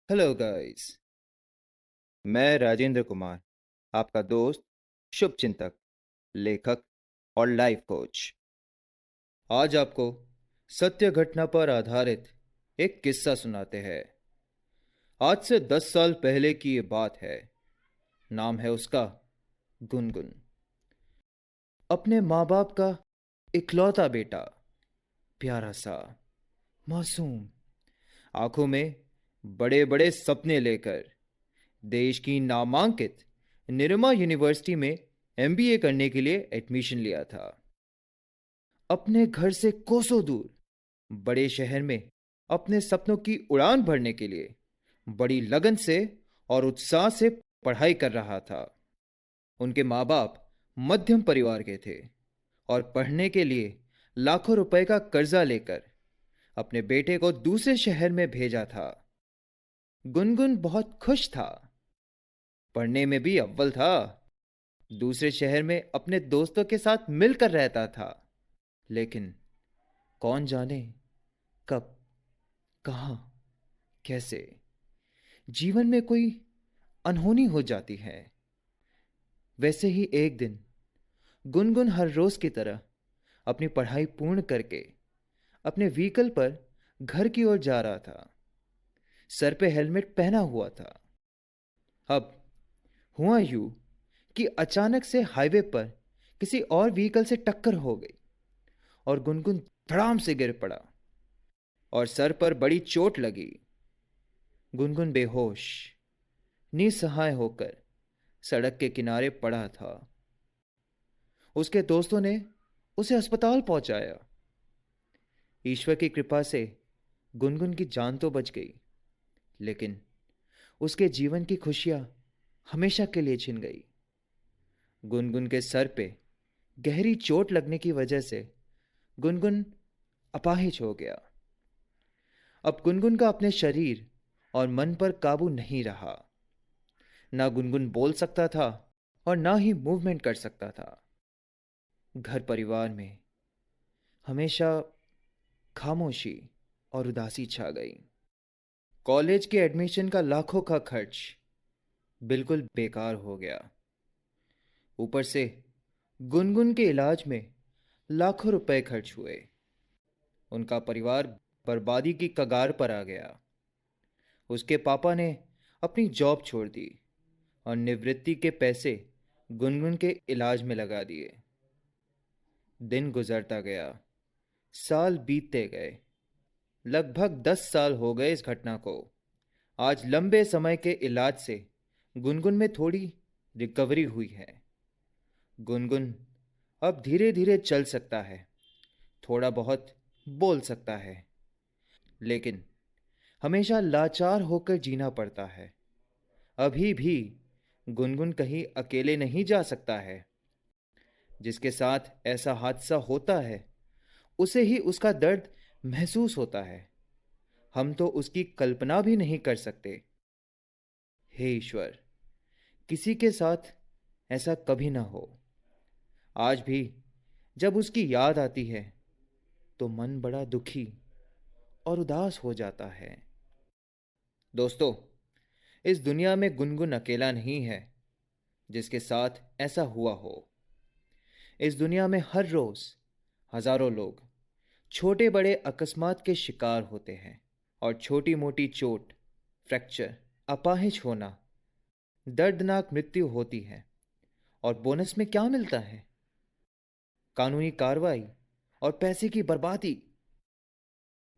Hello guys. मैं राजेंद्र कुमार, आपका दोस्त, शुभचिंतक, लेखक और लाइफ कोच। आज आपको सत्य घटना पर आधारित एक किस्सा सुनाते हैं। आज से 10 साल पहले की ये बात है। नाम है उसका गुनगुन। अपने माँ बाप का इकलौता बेटा, प्यारा सा, मासूम, आंखों में बड़े बड़े सपने लेकर देश की नामांकित निरमा यूनिवर्सिटी में एमबीए करने के लिए एडमिशन लिया था। अपने घर से कोसों दूर बड़े शहर में अपने सपनों की उड़ान भरने के लिए बड़ी लगन से और उत्साह से पढ़ाई कर रहा था। उनके माँ बाप मध्यम परिवार के थे और पढ़ने के लिए लाखों रुपए का कर्जा लेकर अपने बेटे को दूसरे शहर में भेजा था। गुनगुन बहुत खुश था, पढ़ने में भी अव्वल था, दूसरे शहर में अपने दोस्तों के साथ मिलकर रहता था। लेकिन कौन जाने कब, कहां, कैसे जीवन में कोई अनहोनी हो जाती है। वैसे ही एक दिन गुनगुन हर रोज की तरह अपनी पढ़ाई पूर्ण करके अपने व्हीकल पर घर की ओर जा रहा था। सर पे हेलमेट पहना हुआ था। अब हुआ यूं कि अचानक से हाईवे पर किसी और व्हीकल से टक्कर हो गई और गुनगुन धड़ाम से गिर पड़ा और सर पर बड़ी चोट लगी। गुनगुन बेहोश, निसहाय होकर सड़क के किनारे पड़ा था। उसके दोस्तों ने उसे अस्पताल पहुंचाया। ईश्वर की कृपा से गुनगुन की जान तो बच गई, लेकिन उसके जीवन की खुशियां हमेशा के लिए छिन गई। गुनगुन के सर पे गहरी चोट लगने की वजह से गुनगुन अपाहिज हो गया। अब गुनगुन का अपने शरीर और मन पर काबू नहीं रहा। ना गुनगुन बोल सकता था और ना ही मूवमेंट कर सकता था। घर परिवार में हमेशा खामोशी और उदासी छा गई। कॉलेज के एडमिशन का लाखों का खर्च बिल्कुल बेकार हो गया। ऊपर से गुनगुन के इलाज में लाखों रुपए खर्च हुए। उनका परिवार बर्बादी की कगार पर आ गया। उसके पापा ने अपनी जॉब छोड़ दी और निवृत्ति के पैसे गुनगुन के इलाज में लगा दिए। दिन गुजरता गया, साल बीतते गए। लगभग 10 साल हो गए इस घटना को। आज लंबे समय के इलाज से गुनगुन में थोड़ी रिकवरी हुई है। गुनगुन अब धीरे धीरे चल सकता है, थोड़ा बहुत बोल सकता है, लेकिन हमेशा लाचार होकर जीना पड़ता है। अभी भी गुनगुन कहीं अकेले नहीं जा सकता है। जिसके साथ ऐसा हादसा होता है उसे ही उसका दर्द महसूस होता है। हम तो उसकी कल्पना भी नहीं कर सकते। हे ईश्वर, किसी के साथ ऐसा कभी ना हो। आज भी जब उसकी याद आती है तो मन बड़ा दुखी और उदास हो जाता है। दोस्तों, इस दुनिया में गुनगुन अकेला नहीं है जिसके साथ ऐसा हुआ हो। इस दुनिया में हर रोज हजारों लोग छोटे बड़े अकस्मात के शिकार होते हैं और छोटी मोटी चोट, फ्रैक्चर, अपाहिज होना, दर्दनाक मृत्यु होती है। और बोनस में क्या मिलता है? कानूनी कार्रवाई और पैसे की बर्बादी।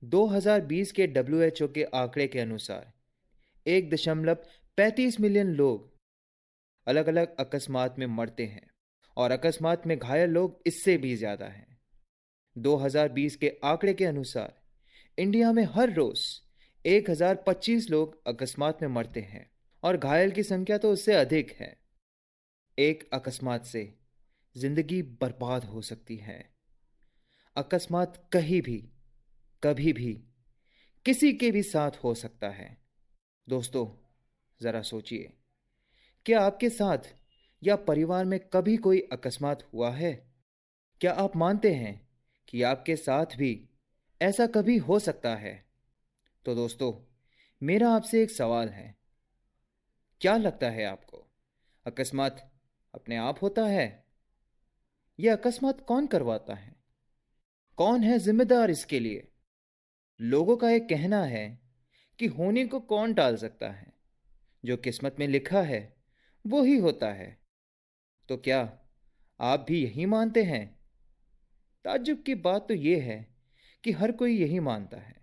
2020 के डब्ल्यूएचओ के आंकड़े के अनुसार 1.35 मिलियन लोग अलग अलग अकस्मात में मरते हैं और अकस्मात में घायल लोग इससे भी ज्यादा हैं। 2020 के आंकड़े के अनुसार इंडिया में हर रोज 1025 लोग अकस्मात में मरते हैं और घायल की संख्या तो उससे अधिक है। एक अकस्मात से जिंदगी बर्बाद हो सकती है। अकस्मात कहीं भी, कभी भी, किसी के भी साथ हो सकता है। दोस्तों, जरा सोचिए, क्या आपके साथ या परिवार में कभी कोई अकस्मात हुआ है? क्या आप मानते हैं कि आपके साथ भी ऐसा कभी हो सकता है? तो दोस्तों, मेरा आपसे एक सवाल है। क्या लगता है आपको, अकस्मात अपने आप होता है या अकस्मात कौन करवाता है? कौन है जिम्मेदार इसके लिए? लोगों का एक कहना है कि होने को कौन टाल सकता है, जो किस्मत में लिखा है वो ही होता है। तो क्या आप भी यही मानते हैं? ताज्जुब की बात तो यह है कि हर कोई यही मानता है।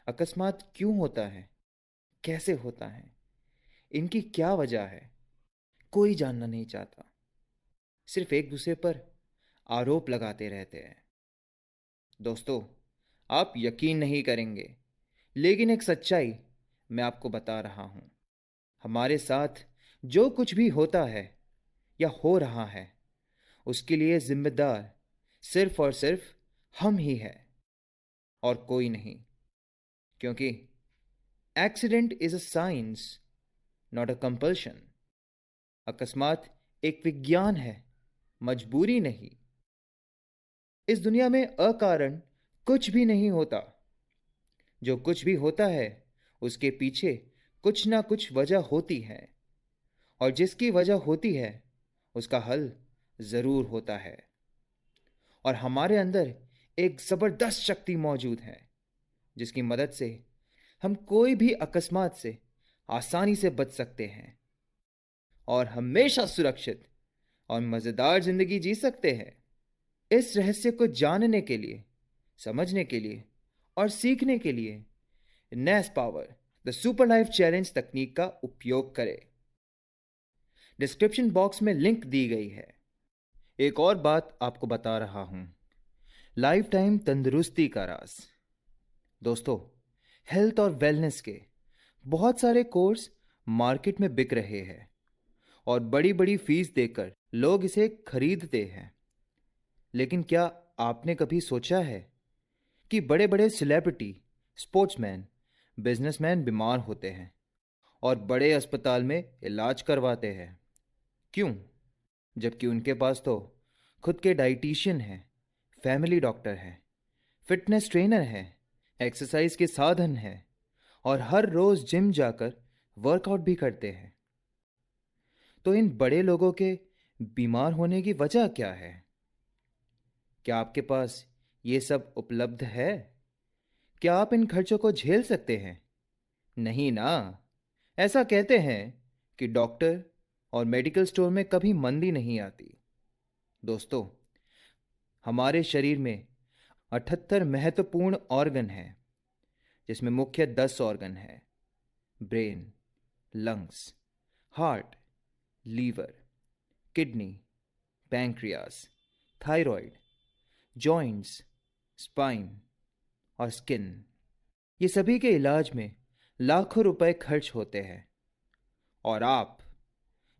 अकस्मात क्यों होता है, कैसे होता है, इनकी क्या वजह है, कोई जानना नहीं चाहता। सिर्फ एक दूसरे पर आरोप लगाते रहते हैं। दोस्तों, आप यकीन नहीं करेंगे, लेकिन एक सच्चाई मैं आपको बता रहा हूं। हमारे साथ जो कुछ भी होता है या हो रहा है, उसके लिए जिम्मेदार सिर्फ और सिर्फ हम ही हैं और कोई नहीं। क्योंकि accident is a science, not a compulsion. अकस्मात एक विज्ञान है, मजबूरी नहीं। इस दुनिया में अकारण कुछ भी नहीं होता। जो कुछ भी होता है उसके पीछे कुछ ना कुछ वजह होती है, और जिसकी वजह होती है उसका हल जरूर होता है। और हमारे अंदर एक जबरदस्त शक्ति मौजूद है, जिसकी मदद से हम कोई भी अकस्मात से आसानी से बच सकते हैं और हमेशा सुरक्षित और मजेदार जिंदगी जी सकते हैं। इस रहस्य को जानने के लिए, समझने के लिए और सीखने के लिए Ness power the super life challenge तकनीक का उपयोग करें। डिस्क्रिप्शन बॉक्स में लिंक दी गई है। एक और बात आपको बता रहा हूं, लाइफ टाइम तंदुरुस्ती का राज। दोस्तों, हेल्थ और वेलनेस के बहुत सारे कोर्स मार्केट में बिक रहे हैं और बड़ी बड़ी फीस देकर लोग इसे खरीदते हैं। लेकिन क्या आपने कभी सोचा है कि बड़े बड़े सेलिब्रिटी, स्पोर्ट्समैन, बिजनेसमैन बीमार होते हैं और बड़े अस्पताल में इलाज करवाते हैं? क्यों? जबकि उनके पास तो खुद के डाइटिशियन हैं, फैमिली डॉक्टर हैं, फिटनेस ट्रेनर हैं, एक्सरसाइज के साधन हैं और हर रोज जिम जाकर वर्कआउट भी करते हैं। तो इन बड़े लोगों के बीमार होने की वजह क्या है? क्या आपके पास ये सब उपलब्ध है? क्या आप इन खर्चों को झेल सकते हैं? नहीं ना। ऐसा कहते हैं कि डॉक्टर और मेडिकल स्टोर में कभी मंदी नहीं आती। दोस्तों, हमारे शरीर में 78 महत्वपूर्ण ऑर्गन हैं, जिसमें मुख्य 10 ऑर्गन हैं: brain, lungs, heart, liver, kidney, pancreas, thyroid, joints, spine और स्किन। ये सभी के इलाज में लाखों रुपए खर्च होते हैं। और आप,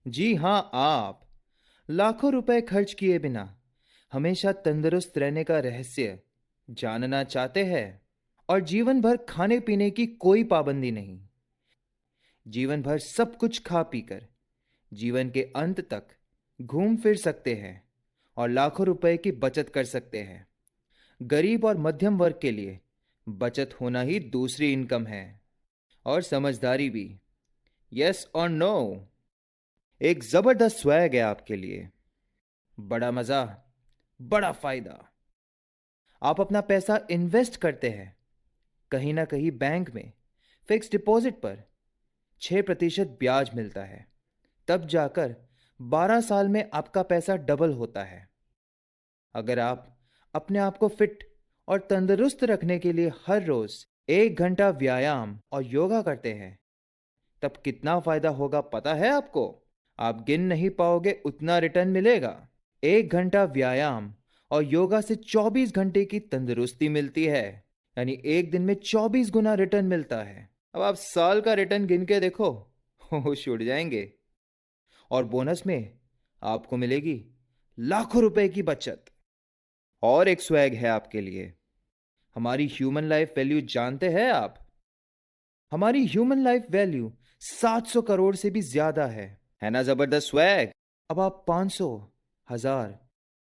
जी हां आप, लाखों रुपए खर्च किए बिना हमेशा तंदुरुस्त रहने का रहस्य जानना चाहते हैं? और जीवन भर खाने पीने की कोई पाबंदी नहीं, जीवन भर सब कुछ खा पीकर जीवन के अंत तक घूम फिर सकते हैं और लाखों रुपए की बचत कर सकते हैं। गरीब और मध्यम वर्ग के लिए बचत होना ही दूसरी इनकम है, और समझदारी भी। यस और नो? एक जबरदस्त स्वैग है आपके लिए। बड़ा मजा, बड़ा फायदा। आप अपना पैसा इन्वेस्ट करते हैं कहीं ना कहीं बैंक में, फिक्स डिपॉजिट पर 6% ब्याज मिलता है। तब जाकर 12 साल में आपका पैसा डबल होता है। अगर आप अपने आप को फिट और तंदुरुस्त रखने के लिए हर रोज 1 घंटा व्यायाम और योगा करते हैं, तब कितना फायदा होगा पता है आपको? आप गिन नहीं पाओगे उतना रिटर्न मिलेगा। 1 घंटा व्यायाम और योगा से 24 घंटे की तंदुरुस्ती मिलती है, यानी एक दिन में 24 गुना रिटर्न मिलता है। अब आप साल का रिटर्न गिन के देखो, होश उड़ जाएंगे। और बोनस में आपको मिलेगी लाखों रुपए की बचत। और एक स्वैग है आपके लिए। हमारी ह्यूमन लाइफ वैल्यू जानते हैं आप? हमारी ह्यूमन लाइफ वैल्यू 700 करोड़ से भी ज्यादा है ना जबरदस्त स्वैग? अब आप 500, 1000,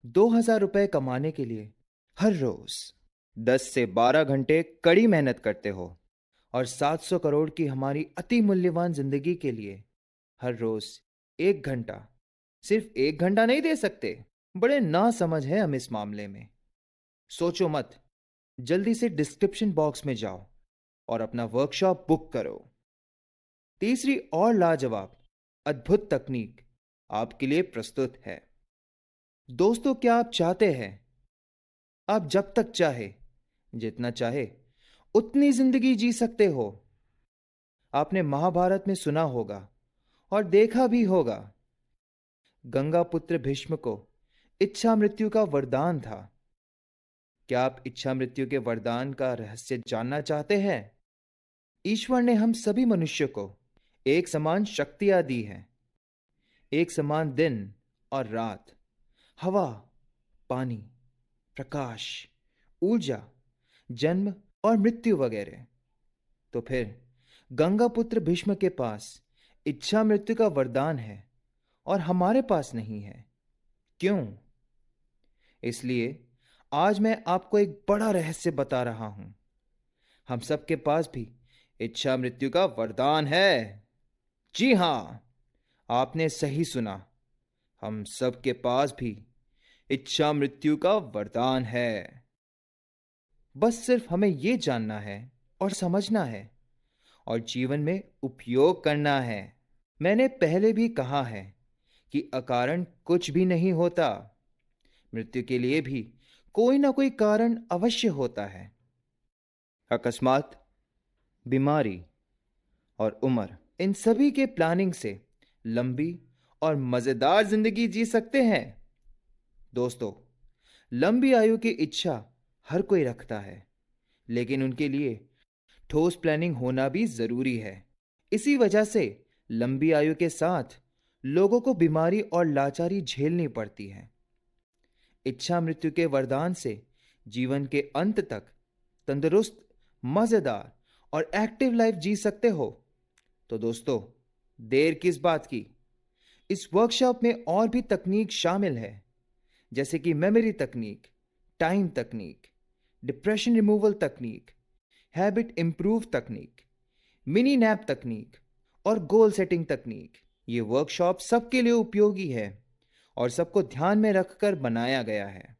2000 रुपए कमाने के लिए हर रोज 10 से 12 घंटे कड़ी मेहनत करते हो और 700 करोड़ की हमारी अति मूल्यवान जिंदगी के लिए हर रोज 1 घंटा, सिर्फ 1 घंटा नहीं दे सकते। बड़े ना समझ है हम इस मामले में। सोचो मत, जल्दी से डिस्क्रिप्शन बॉक्स में जाओ और अपना वर्कशॉप बुक करो। तीसरी और लाजवाब अद्भुत तकनीक आपके लिए प्रस्तुत है। दोस्तों, क्या आप चाहते हैं आप जब तक चाहे, जितना चाहे उतनी जिंदगी जी सकते हो? आपने महाभारत में सुना होगा और देखा भी होगा, गंगा पुत्र भीष्म को इच्छा मृत्यु का वरदान था। क्या आप इच्छा मृत्यु के वरदान का रहस्य जानना चाहते हैं? ईश्वर ने हम सभी मनुष्य को एक समान शक्तियां दी हैं, एक समान दिन और रात, हवा, पानी, प्रकाश, ऊर्जा, जन्म और मृत्यु वगैरह। तो फिर गंगा पुत्र भीष्म के पास इच्छा मृत्यु का वरदान है और हमारे पास नहीं है। क्यों? इसलिए आज मैं आपको एक बड़ा रहस्य बता रहा हूं। हम सबके पास भी इच्छा मृत्यु का वरदान है। जी हां, आपने सही सुना। हम सबके पास भी इच्छा मृत्यु का वरदान है। बस सिर्फ हमें यह जानना है और समझना है और जीवन में उपयोग करना है। मैंने पहले भी कहा है कि अकारण कुछ भी नहीं होता। मृत्यु के लिए भी कोई ना कोई कारण अवश्य होता है। अकस्मात, बीमारी और उम्र, इन सभी के प्लानिंग से लंबी और मजेदार जिंदगी जी सकते हैं। दोस्तों, लंबी आयु की इच्छा हर कोई रखता है, लेकिन उनके लिए ठोस प्लानिंग होना भी जरूरी है। इसी वजह से लंबी आयु के साथ लोगों को बीमारी और लाचारी झेलनी पड़ती है। इच्छा मृत्यु के वरदान से जीवन के अंत तक तंदुरुस्त, मजेदार और एक्टिव लाइफ जी सकते हो। तो दोस्तों, देर किस बात की? इस वर्कशॉप में और भी तकनीक शामिल है, जैसे कि मेमोरी तकनीक, टाइम तकनीक, डिप्रेशन रिमूवल तकनीक, हैबिट इंप्रूव तकनीक, मिनी नैप तकनीक और गोल सेटिंग तकनीक। ये वर्कशॉप सबके लिए उपयोगी है और सबको ध्यान में रखकर बनाया गया है।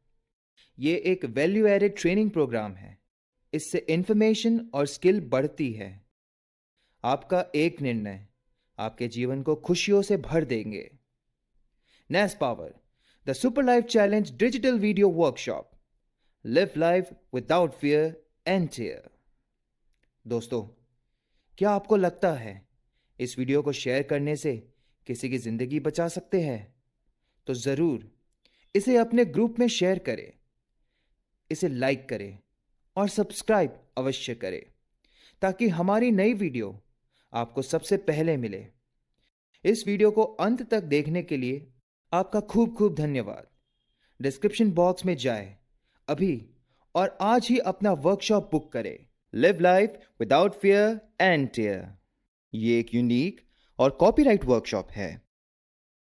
ये एक वैल्यू एडेड ट्रेनिंग प्रोग्राम है। इससे इंफॉर्मेशन और स्किल बढ़ती है। आपका एक निर्णय आपके जीवन को खुशियों से भर देंगे। Ness power, the super life challenge digital video workshop. Live life without fear and tear. दोस्तों, क्या आपको लगता है इस वीडियो को शेयर करने से किसी की जिंदगी बचा सकते हैं? तो जरूर इसे अपने ग्रुप में शेयर करें, इसे लाइक करें और सब्सक्राइब अवश्य करें, ताकि हमारी नई वीडियो आपको सबसे पहले मिले। इस वीडियो को अंत तक देखने के लिए आपका खूब खूब धन्यवाद। डिस्क्रिप्शन बॉक्स में जाएं अभी और आज ही अपना वर्कशॉप बुक करें। Live life without fear and tear. ये एक यूनिक और कॉपीराइट वर्कशॉप है।